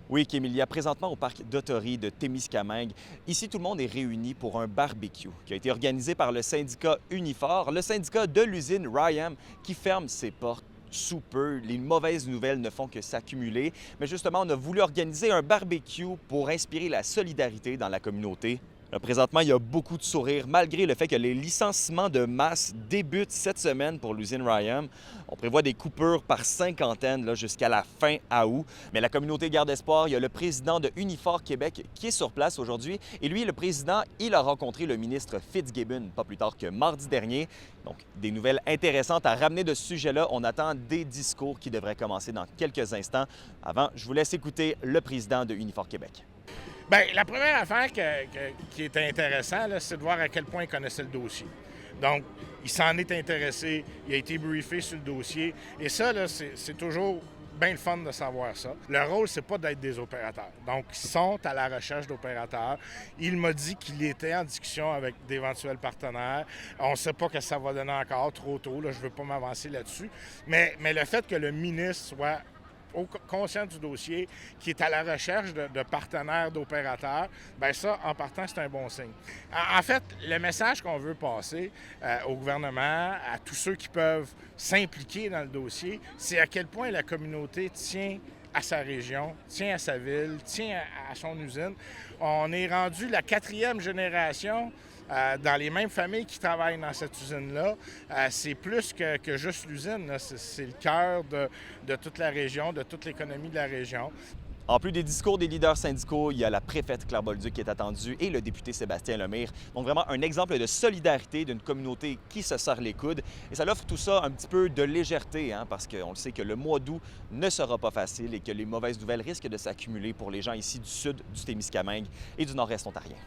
Oui, Kim, il y a présentement au parc d'Autory de Témiscamingue. Ici, tout le monde est réuni pour un barbecue qui a été organisé par le syndicat Unifor, le syndicat de l'usine Ryam, qui ferme ses portes sous peu. Les mauvaises nouvelles ne font que s'accumuler. Mais justement, on a voulu organiser un barbecue pour inspirer la solidarité dans la communauté. Présentement, il y a beaucoup de sourires, malgré le fait que les licenciements de masse débutent cette semaine pour l'usine Ryam. On prévoit des coupures par cinquantaine jusqu'à la fin août. Mais la communauté garde espoir. Il y a le président de Unifor Québec qui est sur place aujourd'hui. Et lui, le président, il a rencontré le ministre Fitzgibbon pas plus tard que mardi dernier. Donc, des nouvelles intéressantes à ramener de ce sujet-là. On attend des discours qui devraient commencer dans quelques instants. Avant, je vous laisse écouter le président de Unifor Québec. Bien, la première affaire qui est intéressante, c'est de voir à quel point il connaissait le dossier. Donc, il s'en est intéressé, il a été briefé sur le dossier. Et ça, là, c'est toujours bien le fun de savoir ça. Le rôle, c'est pas d'être des opérateurs. Donc, ils sont à la recherche d'opérateurs. Il m'a dit qu'il était en discussion avec d'éventuels partenaires. On ne sait pas que ça va donner encore, trop tôt. Là, je ne veux pas m'avancer là-dessus. Mais le fait que le ministre soit conscient du dossier, qui est à la recherche de partenaires, d'opérateurs, bien ça, en partant, c'est un bon signe. En fait, le message qu'on veut passer au gouvernement, à tous ceux qui peuvent s'impliquer dans le dossier, c'est à quel point la communauté tient à sa région, tient à sa ville, tient à son usine. On est rendu la 4e génération dans les mêmes familles qui travaillent dans cette usine-là. C'est plus que juste l'usine, là. C'est le cœur de toute la région, de toute l'économie de la région. En plus des discours des leaders syndicaux, il y a la préfète Claire Bolduc qui est attendue et le député Sébastien Lemire. Donc vraiment un exemple de solidarité d'une communauté qui se serre les coudes. Et ça offre tout ça un petit peu de légèreté, parce qu'on le sait que le mois d'août ne sera pas facile et que les mauvaises nouvelles risquent de s'accumuler pour les gens ici du sud du Témiscamingue et du nord-est ontarien.